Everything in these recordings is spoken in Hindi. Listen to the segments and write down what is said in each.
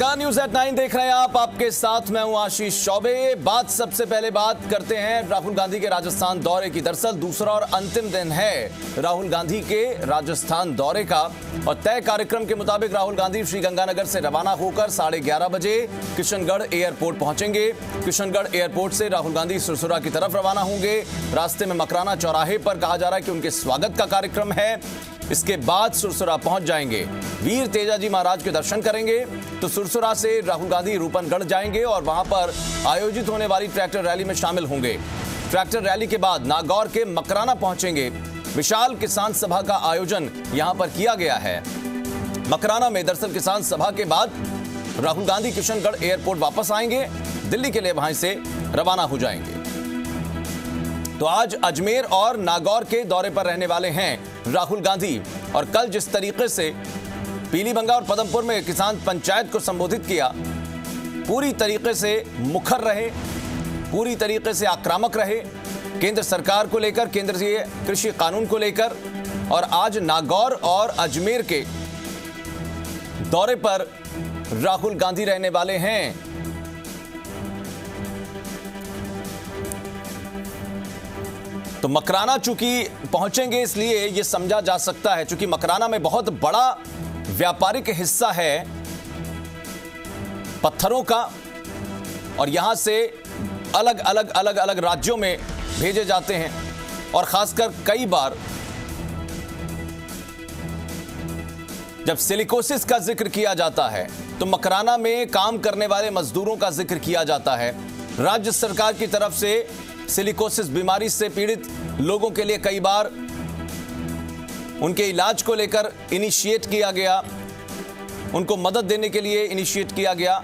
न्यूज़ एट 9 देख रहे हैं आप। आपके साथ मैं हूं आशीष चौबे। सबसे पहले बात करते हैं राहुल गांधी के राजस्थान दौरे की। दरअसल दूसरा और अंतिम दिन है राहुल गांधी के राजस्थान दौरे का और तय कार्यक्रम के मुताबिक राहुल गांधी श्रीगंगानगर से रवाना होकर 11:30 बजे किशनगढ़ एयरपोर्ट पहुंचेंगे। किशनगढ़ एयरपोर्ट से राहुल गांधी सुरसुरा की तरफ रवाना होंगे। रास्ते में मकराना चौराहे पर कहा जा रहा है कि उनके स्वागत का कार्यक्रम है। इसके बाद सुरसुरा पहुंच जाएंगे, वीर तेजाजी महाराज के दर्शन करेंगे। तो सुरसुरा से राहुल गांधी रूपनगढ़ जाएंगे और वहां पर आयोजित होने वाली ट्रैक्टर रैली में शामिल होंगे। ट्रैक्टर रैली के बाद नागौर के मकराना पहुंचेंगे। विशाल किसान सभा का आयोजन यहां पर किया गया है। मकराना में दरअसल किसान सभा के बाद राहुल गांधी किशनगढ़ एयरपोर्ट वापस आएंगे, दिल्ली के लिए वहां से रवाना हो जाएंगे। तो आज अजमेर और नागौर के दौरे पर रहने वाले हैं राहुल गांधी और कल जिस तरीके से पीलीभंगा और पदमपुर में किसान पंचायत को संबोधित किया, पूरी तरीके से मुखर रहे, पूरी तरीके से आक्रामक रहे केंद्र सरकार को लेकर, केंद्रीय कृषि कानून को लेकर। और आज नागौर और अजमेर के दौरे पर राहुल गांधी रहने वाले हैं। तो मकराना चूंकि पहुंचेंगे इसलिए यह समझा जा सकता है, चूंकि मकराना में बहुत बड़ा व्यापारिक हिस्सा है पत्थरों का और यहां से अलग अलग राज्यों में भेजे जाते हैं। और खासकर कई बार जब सिलिकोसिस का जिक्र किया जाता है तो मकराना में काम करने वाले मजदूरों का जिक्र किया जाता है। राज्य सरकार की तरफ से सिलिकोसिस बीमारी से पीड़ित लोगों के लिए कई बार उनके इलाज को लेकर इनिशिएट किया गया, उनको मदद देने के लिए इनिशिएट किया गया।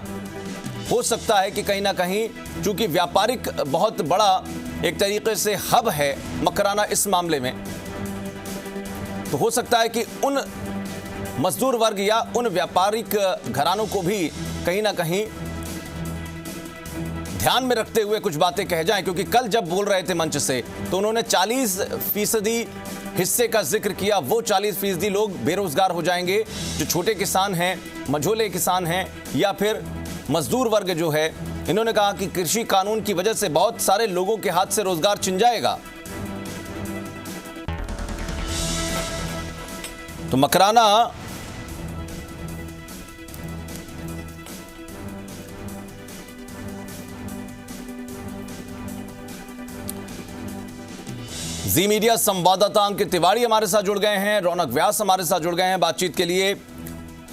हो सकता है कि कहीं ना कहीं चूंकि व्यापारिक बहुत बड़ा एक तरीके से हब है मकराना इस मामले में, तो हो सकता है कि उन मजदूर वर्ग या उन व्यापारिक घरानों को भी कहीं ना कहीं ध्यान में रखते हुए कुछ बातें कह जाएं। क्योंकि कल जब बोल रहे थे मंच से तो उन्होंने 40% हिस्से का जिक्र किया। वो 40% लोग बेरोजगार हो जाएंगे जो छोटे किसान हैं, मझोले किसान हैं या फिर मजदूर वर्ग जो है। इन्होंने कहा कि कृषि कानून की वजह से बहुत सारे लोगों के हाथ से रोजगार छिन जाएगा। तो मकराना जी मीडिया संवाददाता अंकित तिवारी हमारे साथ जुड़ गए हैं, रौनक व्यास हमारे साथ जुड़ गए हैं बातचीत के लिए।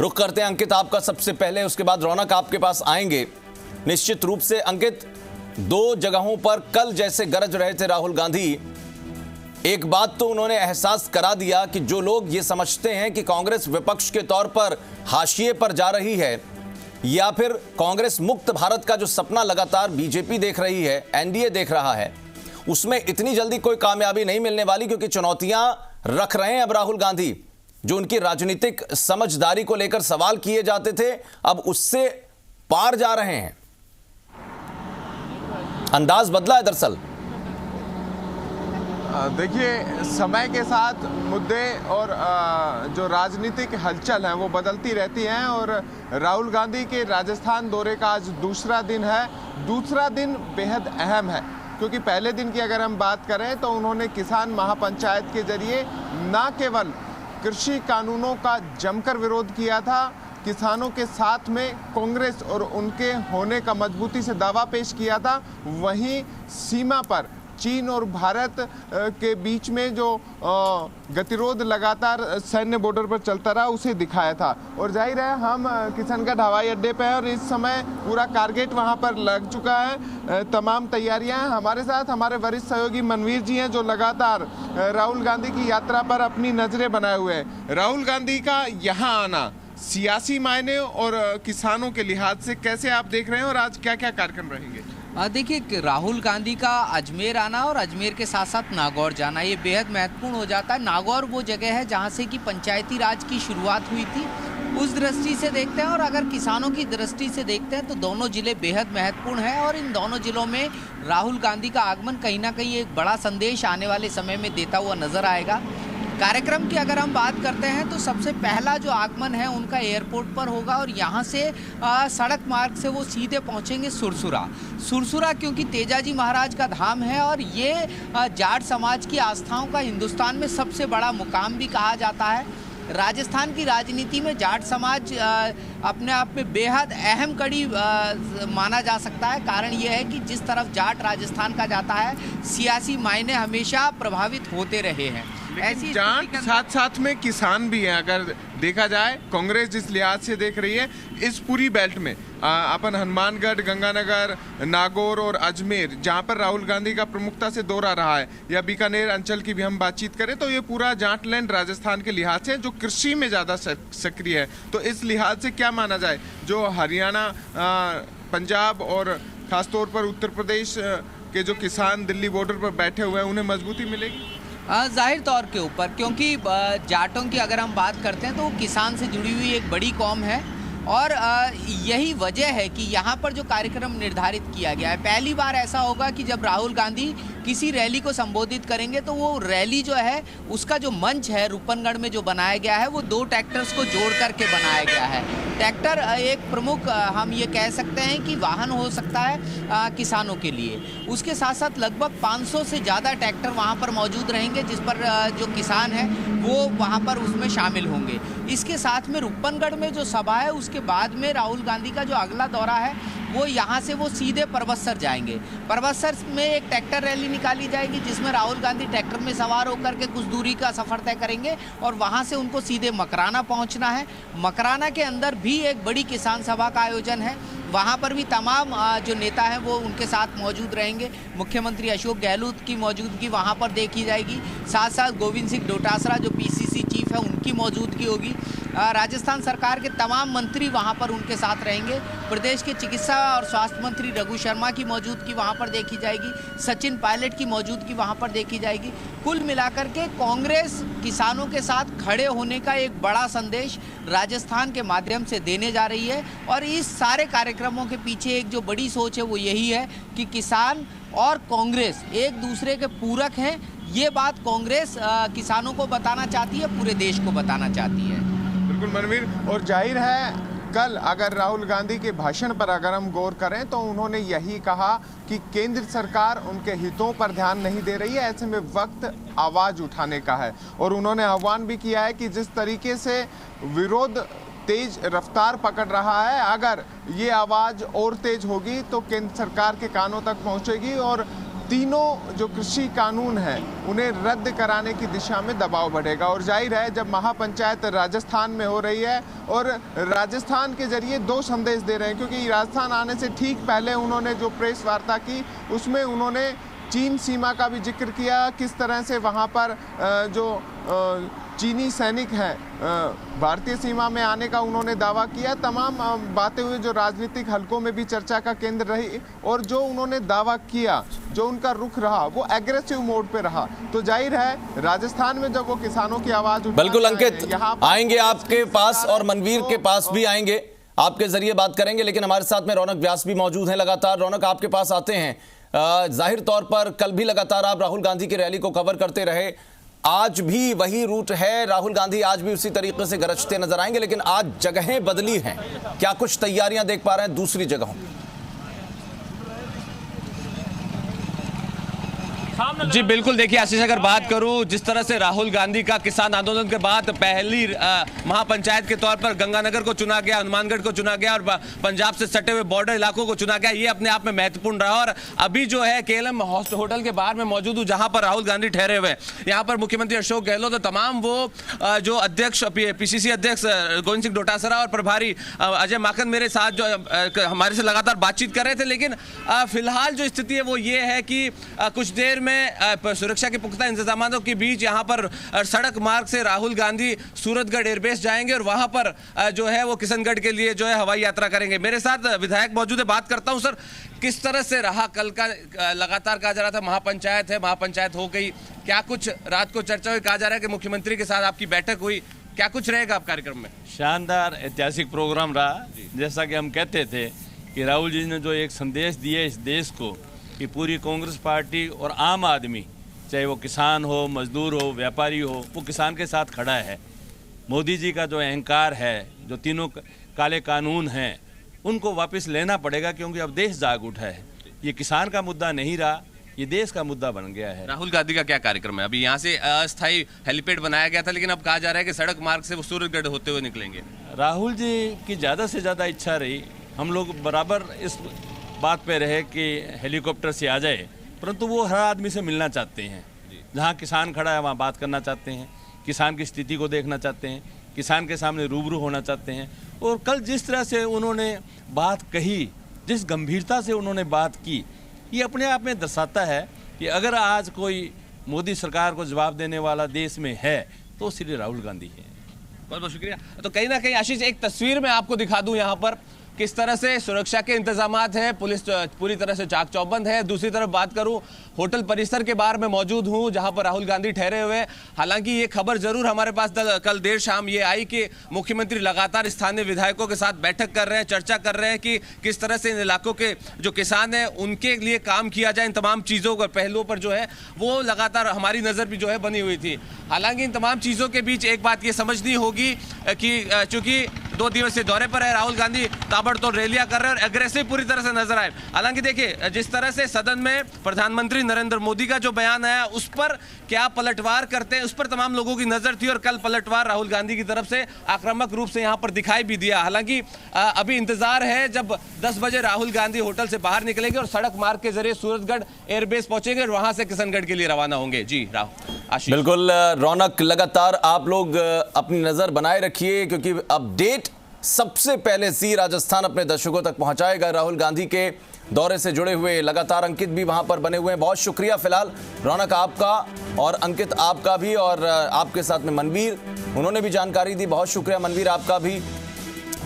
रुक करते हैं अंकित आपका सबसे पहले, उसके बाद रौनक आपके पास आएंगे। निश्चित रूप से अंकित, दो जगहों पर कल जैसे गरज रहे थे राहुल गांधी, एक बात तो उन्होंने एहसास करा दिया कि जो लोग ये समझते हैं कि कांग्रेस विपक्ष के तौर पर हाशिए पर जा रही है या फिर कांग्रेस मुक्त भारत का जो सपना लगातार बीजेपी देख रही है, एनडीए देख रहा है, उसमें इतनी जल्दी कोई कामयाबी नहीं मिलने वाली। क्योंकि चुनौतियां रख रहे हैं अब राहुल गांधी। जो उनकी राजनीतिक समझदारी को लेकर सवाल किए जाते थे, अब उससे पार जा रहे हैं। अंदाज बदला है दरअसल। देखिए, समय के साथ मुद्दे और जो राजनीतिक हलचल है वो बदलती रहती हैं और राहुल गांधी के राजस्थान दौरे का आज दूसरा दिन है। दूसरा दिन बेहद अहम है क्योंकि पहले दिन की अगर हम बात करें तो उन्होंने किसान महापंचायत के जरिए न केवल कृषि कानूनों का जमकर विरोध किया था, किसानों के साथ में कांग्रेस और उनके होने का मजबूती से दावा पेश किया था, वहीं सीमा पर चीन और भारत के बीच में जो गतिरोध लगातार सैन्य बॉर्डर पर चलता रहा उसे दिखाया था। और जाहिर है हम किशनगढ़ हवाई अड्डे पर हैं और इस समय पूरा टारगेट वहां पर लग चुका है, तमाम तैयारियां हैं। हमारे साथ हमारे वरिष्ठ सहयोगी मनवीर जी हैं जो लगातार राहुल गांधी की यात्रा पर अपनी नजरें बनाए हुए हैं। राहुल गांधी का यहाँ आना सियासी मायने और किसानों के लिहाज से कैसे आप देख रहे हैं और आज क्या क्या कार्यक्रम रहेंगे? देखिए, राहुल गांधी का अजमेर आना और अजमेर के साथ साथ नागौर जाना ये बेहद महत्वपूर्ण हो जाता है। नागौर वो जगह है जहां से कि पंचायती राज की शुरुआत हुई थी, उस दृष्टि से देखते हैं। और अगर किसानों की दृष्टि से देखते हैं तो दोनों जिले बेहद महत्वपूर्ण हैं और इन दोनों जिलों में राहुल गांधी का आगमन कहीं ना कहीं एक बड़ा संदेश आने वाले समय में देता हुआ नजर आएगा। कार्यक्रम की अगर हम बात करते हैं तो सबसे पहला जो आगमन है उनका एयरपोर्ट पर होगा और यहाँ से सड़क मार्ग से वो सीधे पहुँचेंगे सुरसुरा, क्योंकि तेजाजी महाराज का धाम है और ये जाट समाज की आस्थाओं का हिंदुस्तान में सबसे बड़ा मुकाम भी कहा जाता है। राजस्थान की राजनीति में जाट समाज अपने आप में बेहद अहम कड़ी माना जा सकता है। कारण यह है कि जिस तरफ जाट राजस्थान का जाता है, सियासी मायने हमेशा प्रभावित होते रहे हैं। ऐसी जाट साथ साथ में किसान भी हैं। अगर देखा जाए कांग्रेस जिस लिहाज से देख रही है इस पूरी बेल्ट में अपन हनुमानगढ़, गंगानगर, नागौर और अजमेर, जहां पर राहुल गांधी का प्रमुखता से दौरा रहा है, या बीकानेर अंचल की भी हम बातचीत करें तो ये पूरा जाटलैंड राजस्थान के लिहाज से जो कृषि में ज़्यादा सक्रिय है। तो इस लिहाज से क्या माना जाए, जो हरियाणा, पंजाब और खासतौर पर उत्तर प्रदेश के जो किसान दिल्ली बॉर्डर पर बैठे हुए हैं उन्हें मजबूती मिलेगी? जाहिर तौर के ऊपर, क्योंकि जाटों की अगर हम बात करते हैं तो वो किसान से जुड़ी हुई एक बड़ी कौम है और यही वजह है कि यहाँ पर जो कार्यक्रम निर्धारित किया गया है, पहली बार ऐसा होगा कि जब राहुल गांधी किसी रैली को संबोधित करेंगे तो वो रैली जो है उसका जो मंच है रूपनगढ़ में जो बनाया गया है वो 2 ट्रैक्टर्स को जोड़ करके बनाया गया है। ट्रैक्टर एक प्रमुख हम ये कह सकते हैं कि वाहन हो सकता है किसानों के लिए। उसके साथ साथ लगभग 500 से ज़्यादा ट्रैक्टर वहाँ पर मौजूद रहेंगे जिस पर जो किसान हैं वो वहाँ पर उसमें शामिल होंगे। इसके साथ में रूपनगढ़ में जो सभा है उसके बाद में राहुल गांधी का जो अगला दौरा है वो यहाँ से वो सीधे परबतसर जाएंगे। परबतसर में एक ट्रैक्टर रैली निकाली जाएगी जिसमें राहुल गांधी ट्रैक्टर में सवार होकर के कुछ दूरी का सफ़र तय करेंगे और वहाँ से उनको सीधे मकराना पहुँचना है। मकराना के अंदर भी एक बड़ी किसान सभा का आयोजन है। वहाँ पर भी तमाम जो नेता हैं वो उनके साथ मौजूद रहेंगे। मुख्यमंत्री अशोक गहलोत की मौजूदगी वहाँ पर देखी जाएगी। साथ साथ गोविंद सिंह डोटासरा जो पीसीसी चीफ है उनकी मौजूदगी होगी। राजस्थान सरकार के तमाम मंत्री वहाँ पर उनके साथ रहेंगे। प्रदेश के चिकित्सा और स्वास्थ्य मंत्री रघु शर्मा की मौजूदगी वहाँ पर देखी जाएगी। सचिन पायलट की मौजूदगी वहाँ पर देखी जाएगी। कुल मिलाकर के कांग्रेस किसानों के साथ खड़े होने का एक बड़ा संदेश राजस्थान के माध्यम से देने जा रही है और इस सारे कार्यक्रमों के पीछे एक जो बड़ी सोच है वो यही है कि किसान और कांग्रेस एक दूसरे के पूरक हैं। ये बात कांग्रेस किसानों को बताना चाहती है, पूरे देश को बताना चाहती है। बिल्कुल मनवीर, और जाहिर है कल अगर राहुल गांधी के भाषण पर अगर हम गौर करें तो उन्होंने यही कहा कि केंद्र सरकार उनके हितों पर ध्यान नहीं दे रही है, ऐसे में वक्त आवाज़ उठाने का है। और उन्होंने आह्वान भी किया है कि जिस तरीके से विरोध तेज रफ्तार पकड़ रहा है, अगर ये आवाज़ और तेज होगी तो केंद्र सरकार के कानों तक पहुंचेगी और तीनों जो कृषि कानून हैं उन्हें रद्द कराने की दिशा में दबाव बढ़ेगा। और जाहिर है जब महापंचायत राजस्थान में हो रही है और राजस्थान के जरिए 2 संदेश दे रहे हैं, क्योंकि राजस्थान आने से ठीक पहले उन्होंने जो प्रेस वार्ता की उसमें उन्होंने चीन सीमा का भी जिक्र किया, किस तरह से वहाँ पर जो चीनी सैनिक हैं भारतीय सीमा में आने का उन्होंने दावा किया। तमाम बातें हुई जो राजनीतिक हलकों में भी चर्चा का केंद्र रही और जो उन्होंने दावा किया, जो उनका रुख रहा वो एग्रेसिव मोड पे रहा। तो जाहिर है राजस्थान में जब वो किसानों की आवाज बिल्कुल अंकित आएंगे आपके पास और मनवीर के पास भी आएंगे, आपके जरिए बात करेंगे, लेकिन हमारे साथ में रौनक व्यास भी मौजूद हैं लगातार। रौनक, आपके पास आते हैं। जाहिर तौर पर कल भी लगातार आप राहुल गांधी की रैली को कवर करते रहे, आज भी वही रूट है, राहुल गांधी आज भी उसी तरीके से गरजते नजर आएंगे, लेकिन आज जगहें बदली हैं। क्या कुछ तैयारियां देख पा रहे हैं दूसरी जगहों? जी बिल्कुल, देखिए आशीष, अगर बात करूं जिस तरह से राहुल गांधी का किसान आंदोलन के बाद पहली महापंचायत के तौर पर गंगानगर को चुना गया, हनुमानगढ़ को चुना गया और पंजाब से सटे हुए बॉर्डर इलाकों को चुना गया, ये अपने आप में महत्वपूर्ण रहा। और अभी जो है केएलएम होटल के बाहर में मौजूद हूँ जहां पर राहुल गांधी ठहरे हुए, यहाँ पर मुख्यमंत्री अशोक गहलोत तो तमाम वो जो अध्यक्ष पीसीसी अध्यक्ष गोविंद सिंह डोटासरा और प्रभारी अजय माकन मेरे साथ जो हमारे से लगातार बातचीत कर रहे थे। लेकिन फिलहाल जो स्थिति है वो ये है कि कुछ देर में सुरक्षा के पुख्ता इंतजामों के बीच यहां पर सड़क मार्ग से राहुल गांधी सूरतगढ़ एयरबेस जाएंगे और वहां पर जो है वो किशनगढ़ के लिए जो है हवाई यात्रा करेंगे। मेरे साथ विधायक मौजूद है, बात करता हूं। सर, किस तरह से रहा कल का? लगातार कहा जा रहा था महापंचायत है, महापंचायत हो गई, क्या कुछ रात को चर्चा हुई? कहा जा रहा है कि मुख्यमंत्री के साथ आपकी बैठक हुई, क्या कुछ रहेगा आप कार्यक्रम में? शानदार ऐतिहासिक प्रोग्राम रहा। जैसा कि हम कहते थे कि राहुल जी ने जो एक संदेश दिया इस देश को कि पूरी कांग्रेस पार्टी और आम आदमी चाहे वो किसान हो, मजदूर हो, व्यापारी हो, वो किसान के साथ खड़ा है। मोदी जी का जो अहंकार है, जो तीनों काले कानून हैं, उनको वापस लेना पड़ेगा, क्योंकि अब देश जाग उठा है। ये किसान का मुद्दा नहीं रहा, ये देश का मुद्दा बन गया है। राहुल गांधी का क्या कार्यक्रम है? अभी यहाँ से अस्थायी हेलीपैड बनाया गया था, लेकिन अब कहा जा रहा है कि सड़क मार्ग से वो सूरजगढ़ होते हुए निकलेंगे। राहुल जी की ज़्यादा से ज़्यादा इच्छा रही, हम लोग बराबर इस बात पे रहे कि हेलीकॉप्टर से आ जाए, परंतु वो हर आदमी से मिलना चाहते हैं। जहाँ किसान खड़ा है वहाँ बात करना चाहते हैं, किसान की स्थिति को देखना चाहते हैं, किसान के सामने रूबरू होना चाहते हैं। और कल जिस तरह से उन्होंने बात कही, जिस गंभीरता से उन्होंने बात की, ये अपने आप में दर्शाता है कि अगर आज कोई मोदी सरकार को जवाब देने वाला देश में है तो श्री राहुल गांधी है। बहुत बहुत शुक्रिया। तो कहीं ना कहीं आशीष, एक तस्वीर मैं आपको दिखा दूं यहाँ पर किस तरह से सुरक्षा के इंतजामात हैं, पुलिस पूरी तरह से चाक चौबंद है। दूसरी तरफ बात करूं, होटल परिसर के बाहर मैं मौजूद हूं जहां पर राहुल गांधी ठहरे हुए। हालांकि ये खबर जरूर हमारे पास कल देर शाम ये आई कि मुख्यमंत्री लगातार स्थानीय विधायकों के साथ बैठक कर रहे हैं, चर्चा कर रहे हैं कि किस तरह से इन इलाकों के जो किसान हैं उनके लिए काम किया जाए। इन तमाम चीज़ों पर, पहलुओं पर जो है वो लगातार हमारी नज़र भी जो है बनी हुई थी। हालांकि इन तमाम चीज़ों के बीच एक बात ये समझनी होगी कि चूंकि 2 दिवसीय दौरे पर है राहुल गांधी, ताबड़तोड़ रैलियां कर रहे हैं और एग्रेसिव पूरी तरह से नजर आए। हालांकि देखिए, जिस तरह से सदन में प्रधानमंत्री नरेंद्र मोदी का जो बयान आया उस पर क्या पलटवार करते हैं, उस पर तमाम लोगों की नजर थी और कल पलटवार राहुल गांधी की तरफ से आक्रामक रूप से यहां पर दिखाई भी दिया। हालांकि अभी इंतजार है जब 10 बजे राहुल गांधी होटल से बाहर निकलेंगे और सड़क मार्ग के जरिए सूरजगढ़ एयरबेस पहुंचेंगे और वहां से किशनगढ़ के लिए रवाना होंगे। जी आशीष। बिल्कुल रौनक, लगातार आप लोग अपनी नजर बनाए रखिए क्योंकि अपडेट सबसे पहले जी राजस्थान अपने दर्शकों तक पहुंचाएगा। राहुल गांधी के दौरे से जुड़े हुए लगातार अंकित भी वहां पर बने हुए हैं। बहुत शुक्रिया फिलहाल रौनक आपका और अंकित आपका भी, और आपके साथ में मनवीर, उन्होंने भी जानकारी दी। बहुत शुक्रिया मनवीर आपका भी।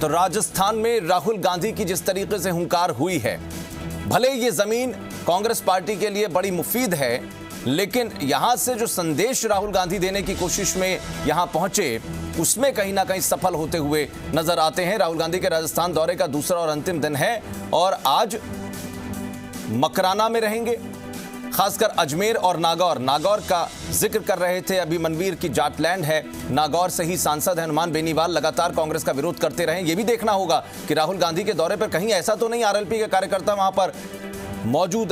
तो राजस्थान में राहुल गांधी की जिस तरीके से हुंकार हुई है, भले ये जमीन कांग्रेस पार्टी के लिए बड़ी मुफीद है, लेकिन यहां से जो संदेश राहुल गांधी देने की कोशिश में यहां पहुंचे, उसमें कहीं ना कहीं सफल होते हुए नजर आते हैं। राहुल गांधी के राजस्थान दौरे का दूसरा और अंतिम दिन है और आज मकराना में रहेंगे, खासकर अजमेर और नागौर का जिक्र कर रहे थे अभी मनवीर की जाटलैंड है। नागौर से ही सांसद हनुमान बेनीवाल लगातार कांग्रेस का विरोध करते रहे। यह भी देखना होगा कि राहुल गांधी के दौरे पर कहीं ऐसा तो नहीं आरएलपी के कार्यकर्ता वहां पर मौजूद